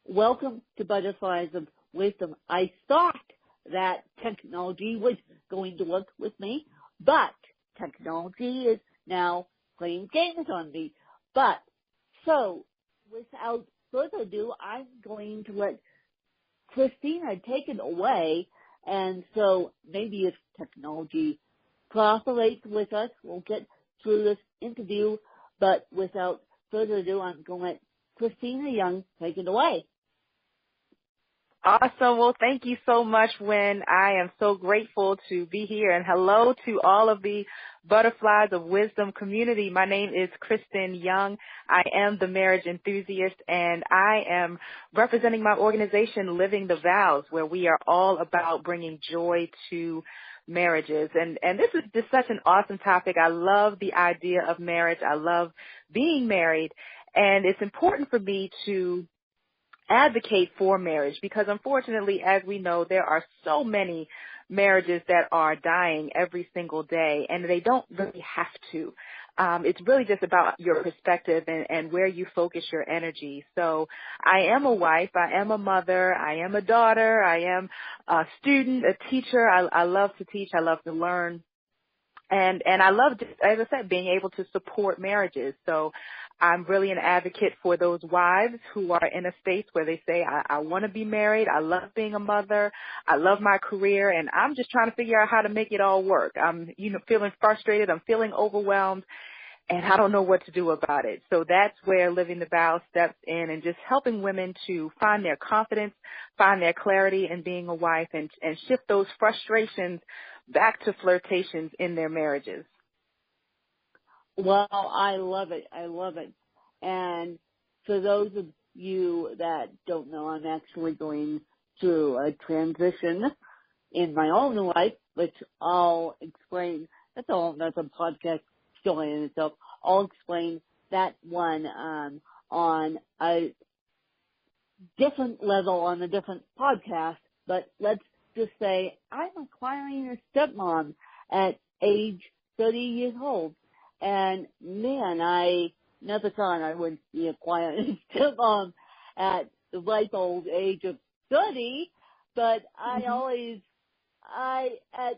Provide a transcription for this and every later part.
Welcome to Butterflies of Wisdom. I thought that technology was going to work with me, but technology is now playing games on me. But, so, without further ado, I'm going to let Kristina take it away, and so maybe if technology cooperates with us, we'll get through this interview, but without further ado, I'm going to let Kristina Young take it away. Awesome. Well, thank you so much, Wynn. I am so grateful to be here. And hello to all of the Butterflies of Wisdom community. My name is Kristin Young. I am the marriage enthusiast, and I am representing my organization, Living the Vows, where we are all about bringing joy to marriages. And this is just such an awesome topic. I love the idea of marriage. I love being married. And it's important for me to advocate for marriage because unfortunately, as we know, there are so many marriages that are dying every single day, and they don't really have to. It's really just about your perspective and where you focus your energy. So I am a wife, I am a mother, I am a daughter, I am a student, a teacher. I love to teach, I love to learn. And I love, just, as I said, being able to support marriages. So I'm really an advocate for those wives who are in a space where they say, I want to be married. I love being a mother. I love my career. And I'm just trying to figure out how to make it all work. I'm, feeling frustrated. I'm feeling overwhelmed. And I don't know what to do about it. So that's where Living the Vow steps in and just helping women to find their confidence, find their clarity in being a wife, and shift those frustrations back to flirtations in their marriages. Well, I love it. I love it. And for those of you that don't know, I'm actually going through a transition in my own life, which I'll explain. That's a podcast story in itself. I'll explain that one on a different level on a different podcast, but let's just say I'm acquiring a stepmom at age 30 years old. And man, I never thought I would be acquiring a stepmom at the ripe old age of 30, but at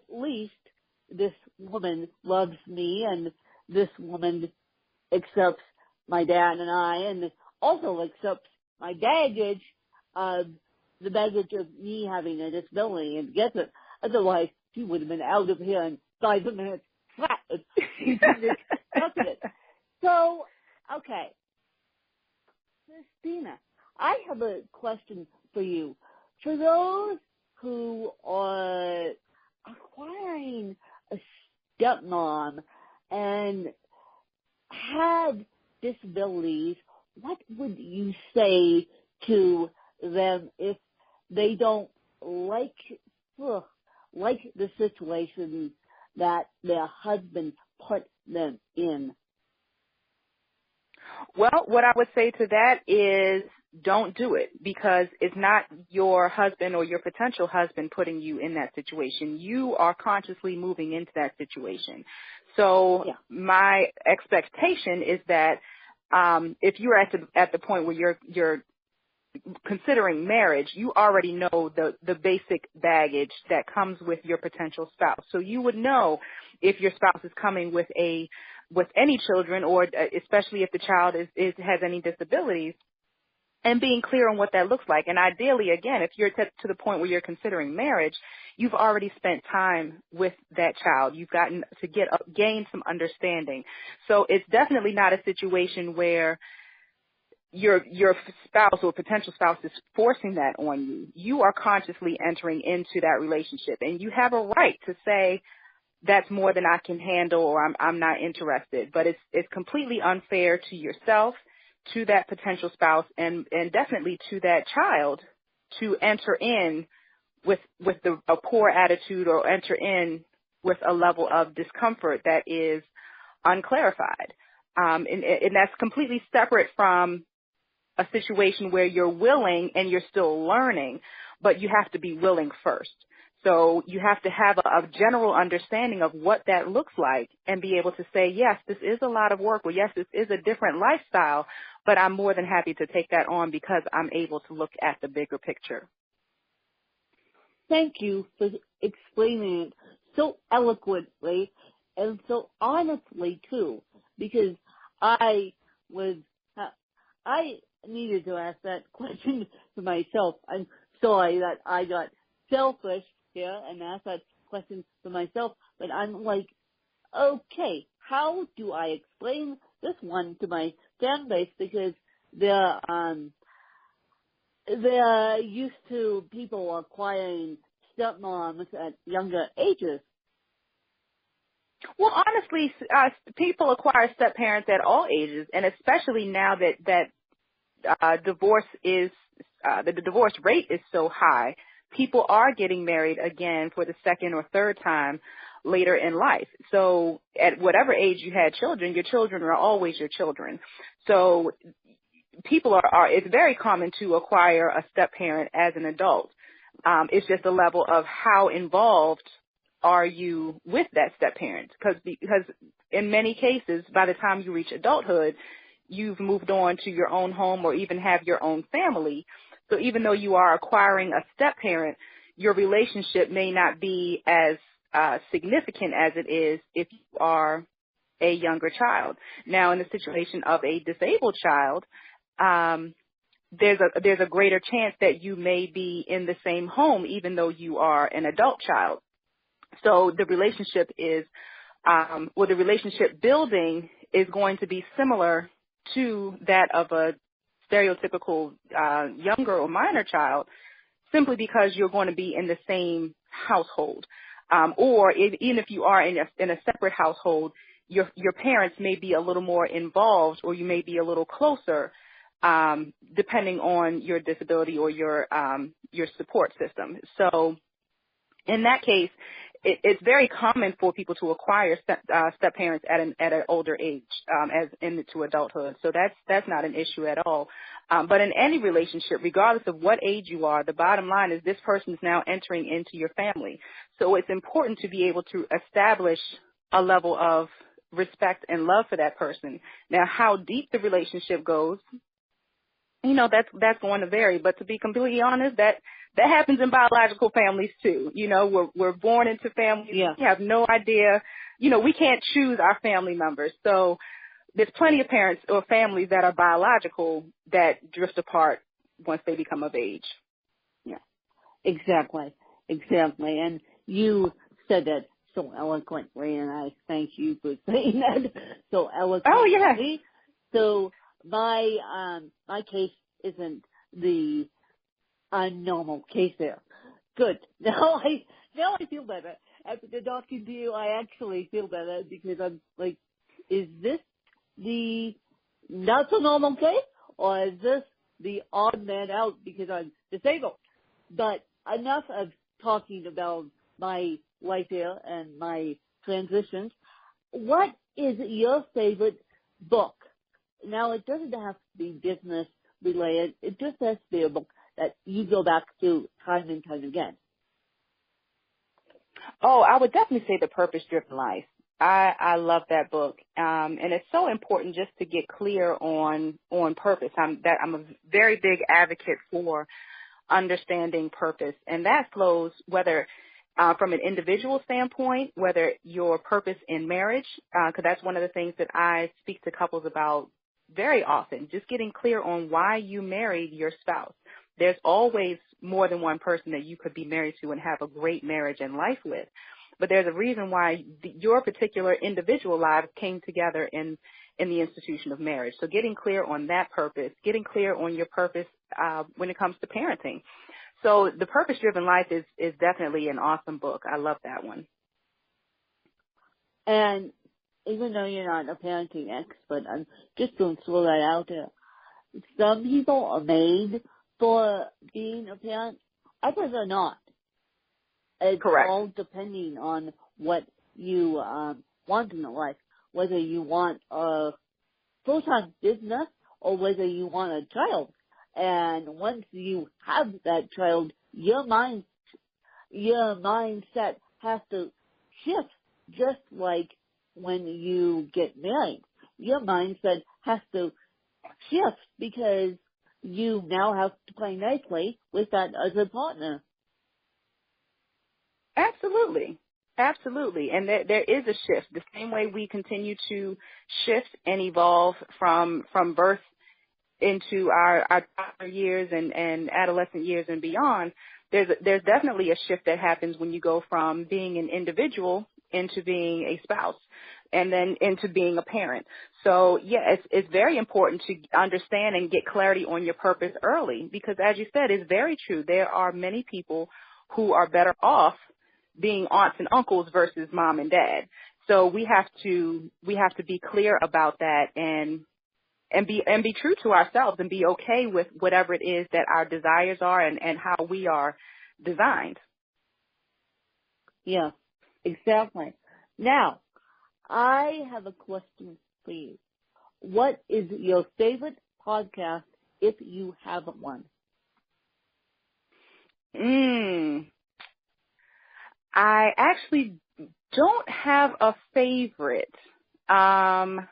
least this woman loves me, and this woman accepts my dad and I, and also accepts my baggage of the baggage of me having a disability, and gets it. Otherwise, she would have been out of here in 5 minutes flat. So, okay. Kristina, I have a question for you. For those who are acquiring a stepmom and had disabilities, what would you say to them if they don't like the situation that their husband put them in? Well, what I would say to that is don't do it, because it's not your husband or your potential husband putting you in that situation. You are consciously moving into that situation. So my expectation is that if you're at the point where you're considering marriage, you already know the basic baggage that comes with your potential spouse. So you would know if your spouse is coming with any children, or especially if the child has any disabilities, and being clear on what that looks like. And ideally, again, if you're to the point where you're considering marriage, you've already spent time with that child. You've gotten to gain some understanding. So it's definitely not a situation where your spouse or potential spouse is forcing that on you. You are consciously entering into that relationship, and you have a right to say, that's more than I can handle, or I'm not interested. But it's completely unfair to yourself, to that potential spouse, and definitely to that child to enter in with a poor attitude, or enter in with a level of discomfort that is unclarified. And that's completely separate from a situation where you're willing and you're still learning, but you have to be willing first. So you have to have a general understanding of what that looks like and be able to say, yes, this is a lot of work, or yes, this is a different lifestyle, but I'm more than happy to take that on because I'm able to look at the bigger picture. Thank you for explaining it so eloquently and so honestly too, because I needed to ask that question to myself. I'm sorry that I got selfish here and asked that question to myself, but I'm like, okay, how do I explain this one to my fan base, because they're used to people acquiring stepmoms at younger ages. Well, honestly, people acquire step-parents at all ages, and especially now that divorce is the divorce rate is so high, people are getting married again for the second or third time later in life. So at whatever age you had children, your children are always your children. So people are it's very common to acquire a step-parent as an adult. It's just a level of how involved are you with that step-parent, because in many cases, by the time you reach adulthood, you've moved on to your own home or even have your own family. So even though you are acquiring a step-parent, your relationship may not be as significant as it is if you are a younger child. Now, in the situation of a disabled child, there's a greater chance that you may be in the same home even though you are an adult child. So the relationship is, the relationship building is going to be similar to that of a stereotypical younger or minor child, simply because you're going to be in the same household. Even if you are in a separate household, your parents may be a little more involved, or you may be a little closer, depending on your disability or your support system. So in that case, it's very common for people to acquire step-parents at an older age, as into adulthood. So that's not an issue at all. But in any relationship, regardless of what age you are, the bottom line is this person is now entering into your family. So it's important to be able to establish a level of respect and love for that person. Now, how deep the relationship goes, that's going to vary. But to be completely honest, that happens in biological families too. We're born into families. Yeah. We have no idea. We can't choose our family members. So there's plenty of parents or families that are biological that drift apart once they become of age. Yeah, exactly. And you said that so eloquently, and I thank you for saying that so eloquently. Oh, yeah. So my case isn't the normal case there. Good. Now I feel better. After talking to you, I actually feel better, because I'm like, is this the not so normal case, or is this the odd man out because I'm disabled? But enough of talking about my life here and my transitions. What is your favorite book? Now, it doesn't have to be business related. It just has to be a book that you go back to time and time again. Oh, I would definitely say The Purpose-Driven Life. I love that book. And it's so important just to get clear on purpose. I'm a very big advocate for understanding purpose. And that flows whether from an individual standpoint, whether your purpose in marriage, because that's one of the things that I speak to couples about very often, just getting clear on why you married your spouse. There's always more than one person that you could be married to and have a great marriage and life with. But there's a reason why your particular individual lives came together in the institution of marriage. So getting clear on that purpose, getting clear on your purpose when it comes to parenting. So The Purpose-Driven Life is definitely an awesome book. I love that one. And even though you're not a parenting expert, I'm just going to throw that out there. Some people are made for being a parent, others are not. It's Correct. all depending on what you want in life, whether you want a full-time business or whether you want a child. And once you have that child, your mindset has to shift, just like when you get married. Your mindset has to shifts because you now have to play nicely with that other partner. Absolutely. Absolutely. And there is a shift. The same way we continue to shift and evolve from birth into our toddler years and adolescent years and beyond, there's definitely a shift that happens when you go from being an individual into being a spouse and then into being a parent. So, yeah, it's very important to understand and get clarity on your purpose early because, as you said, it's very true. There are many people who are better off being aunts and uncles versus mom and dad. So we have to be clear about that and be true to ourselves and be okay with whatever it is that our desires are and how we are designed. Yeah, exactly. Now, I have a question for you. What is your favorite podcast if you have one? I actually don't have a favorite. I've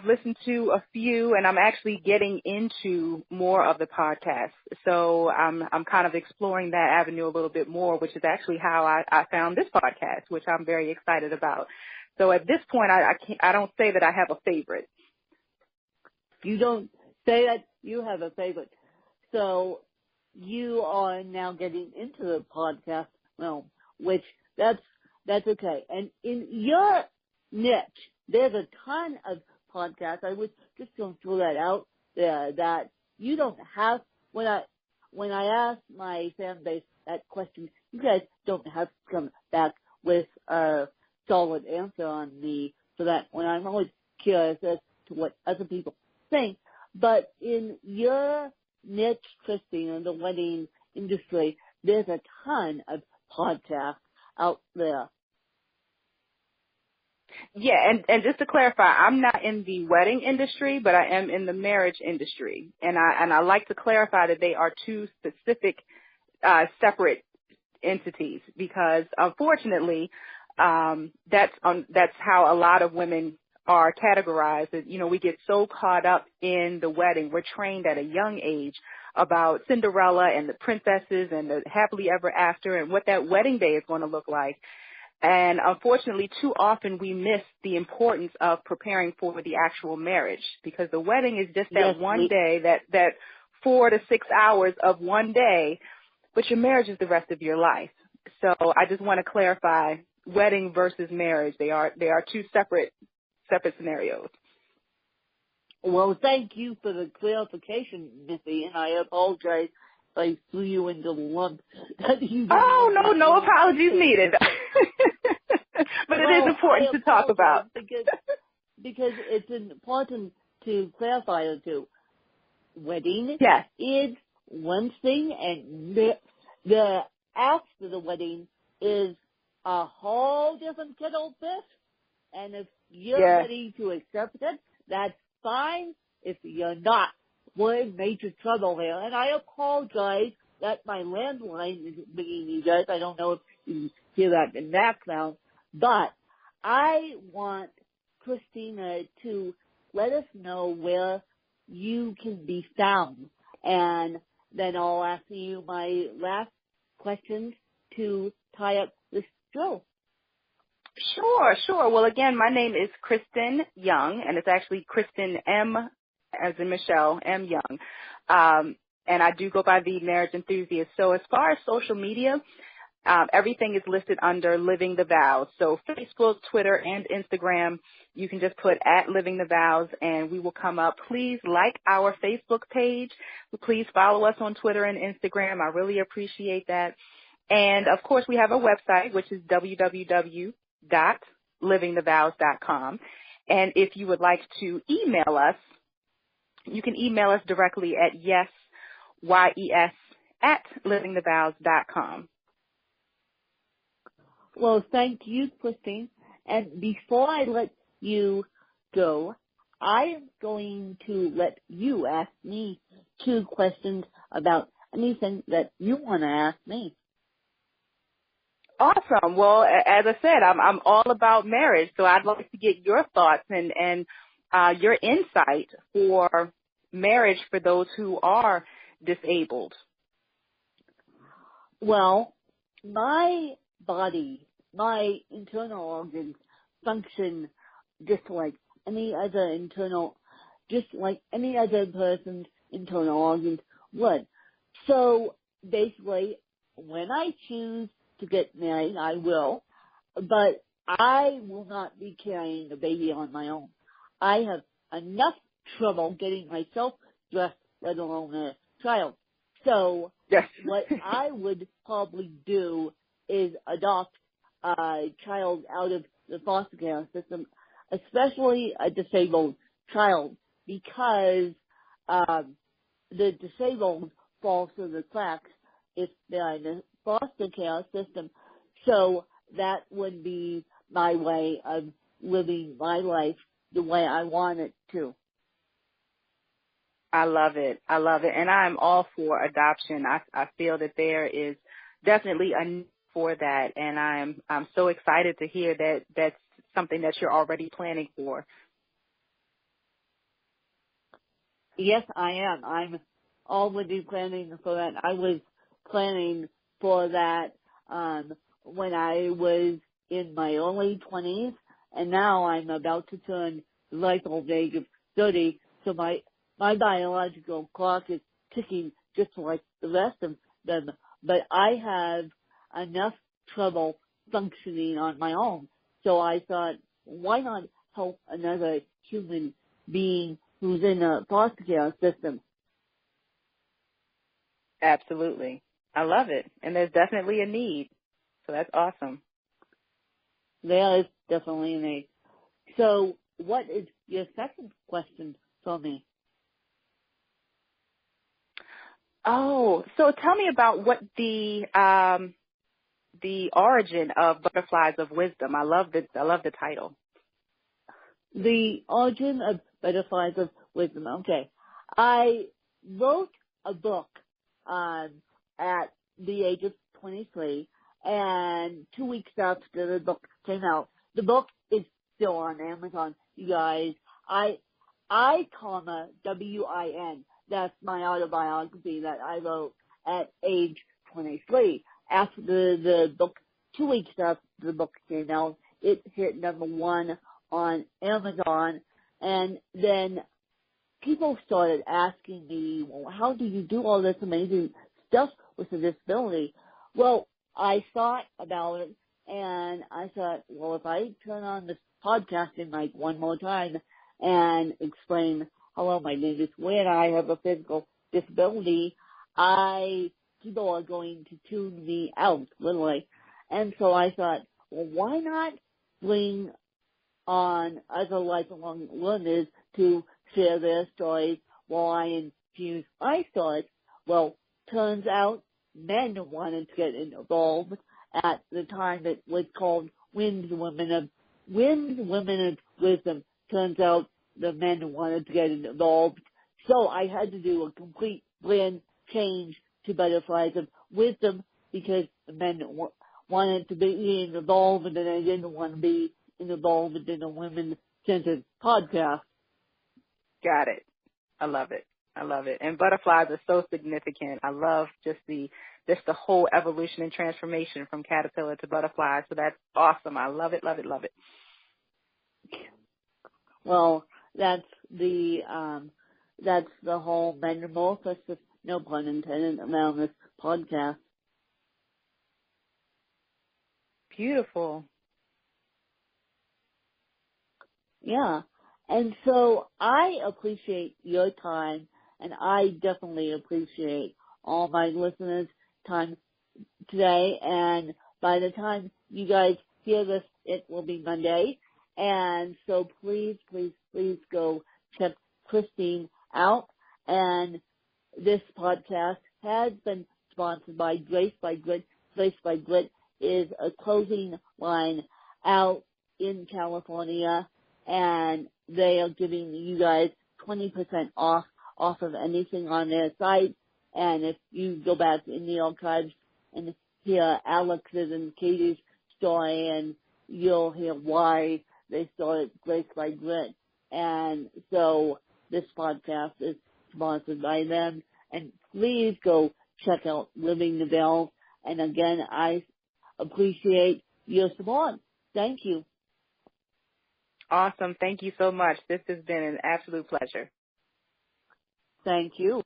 listened to a few and I'm actually getting into more of the podcast. So I'm kind of exploring that avenue a little bit more, which is actually how I found this podcast, which I'm very excited about. So at this point, I don't say that I have a favorite. You don't say that you have a favorite. So you are now getting into the podcast realm, which that's okay. And in your niche, there's a ton of podcasts. I would just go throw that out there that you don't have. When I ask my fan base that question, you guys don't have to come back with a solid answer on me for that. When I'm always curious as to what other people think. But in your niche, Kristin, in the wedding industry, there's a ton of podcasts out there. Yeah, and just to clarify, I'm not in the wedding industry, but I am in the marriage industry. And I like to clarify that they are two specific, separate entities because unfortunately, that's how a lot of women are categorized. You know, we get so caught up in the wedding. We're trained at a young age about Cinderella and the princesses and the happily ever after and what that wedding day is going to look like. And unfortunately, too often we miss the importance of preparing for the actual marriage because the wedding is just that one day, that 4 to 6 hours of one day, but your marriage is the rest of your life. So I just want to clarify wedding versus marriage. They are two separate scenarios. Well, thank you for the clarification, Missy, and I apologize if I threw you into the lump. No apologies needed. But it is important to talk about. Because it's important to clarify the two. Wedding is one thing, and the after the wedding is a whole different kettle of fish. And if you're ready to accept it, that's fine. If you're not, we're in major trouble here. And I apologize that my landline is ringing you guys. I don't know if you hear that in the background. But I want Christina to let us know where you can be found. And then I'll ask you my last questions to tie up this show. Sure. Well, again, my name is Kristin Young, and it's actually Kristin M, as in Michelle, M Young. And I do go by the marriage enthusiast. So as far as social media, everything is listed under Living the Vows. So Facebook, Twitter, and Instagram, you can just put @Living the Vows, and we will come up. Please like our Facebook page. Please follow us on Twitter and Instagram. I really appreciate that. And, of course, we have a website, which is www.livingthevows.com. And if you would like to email us, you can email us directly at yes@livingthevows.com. Well, thank you, Kristin. And before I let you go, I am going to let you ask me 2 questions about anything that you want to ask me. Awesome. Well, as I said, I'm all about marriage, so I'd like to get your thoughts and your insight for marriage for those who are disabled. Well, my body, my internal organs function just like any other person's internal organs would. So basically, when I choose to get married, I will, but I will not be carrying a baby on my own. I have enough trouble getting myself dressed, let alone a child. So yes. what I would probably do is adopt a child out of the foster care system, especially a disabled child, because the disabled fall through the cracks if they're in the foster care system. So that would be my way of living my life the way I want it to. I love it. I love it. And I'm all for adoption. I feel that there is definitely a need for that. And I'm so excited to hear that that's something that you're already planning for. Yes, I am. I'm already planning for that. I was planning for that when I was in my early 20s, and now I'm about to turn the life old age of 30, so my biological clock is ticking just like the rest of them, but I have enough trouble functioning on my own. So I thought, why not help another human being who's in a foster care system? Absolutely. I love it. And there's definitely a need. So that's awesome. There is definitely a need. So what is your second question for me? Oh, so tell me about what the origin of Butterflies of Wisdom. I love the title. The origin of Butterflies of Wisdom. Okay. I wrote a book at the age of 23, and 2 weeks after the book came out, the book is still on Amazon, you guys. W-I-N. That's my autobiography that I wrote at age 23. After the book, 2 weeks after the book came out, it hit number 1 on Amazon, and then people started asking me, well, how do you do all this amazing stuff with a disability? Well, I thought about it, and I thought, well, if I turn on this podcasting mic one more time and explain, hello, my name is Wynn, I have a physical disability, people are going to tune me out, literally. And so I thought, well, why not bring on other lifelong learners to share their stories while I infuse my stories? Well, turns out men wanted to get involved. At the time it was called Wynn's Women of Wisdom. Turns out the men wanted to get involved. So I had to do a complete brand change to Butterflies of Wisdom because the men wanted to be involved, and then I didn't want to be involved in a women-centered podcast. Got it. I love it. I love it. And butterflies are so significant. I love just the whole evolution and transformation from caterpillar to butterfly. So that's awesome. I love it, love it, love it. Well, that's the whole metamorphosis, no pun intended, around this podcast. Beautiful. Yeah. And so I appreciate your time, and I definitely appreciate all my listeners' time today. And by the time you guys hear this, it will be Monday. And so please, please, please go check Kristin out. And this podcast has been sponsored by Grace by Grit. Grace by Grit is a clothing line out in California, and they are giving you guys 20% off of anything on their site. And if you go back in the archives and hear Alex's and Katie's story, and you'll hear why they started Grace by Grit. And so this podcast is sponsored by them. And please go check out Living the Bell. And again, I appreciate your support. Thank you. Awesome. Thank you so much. This has been an absolute pleasure. Thank you.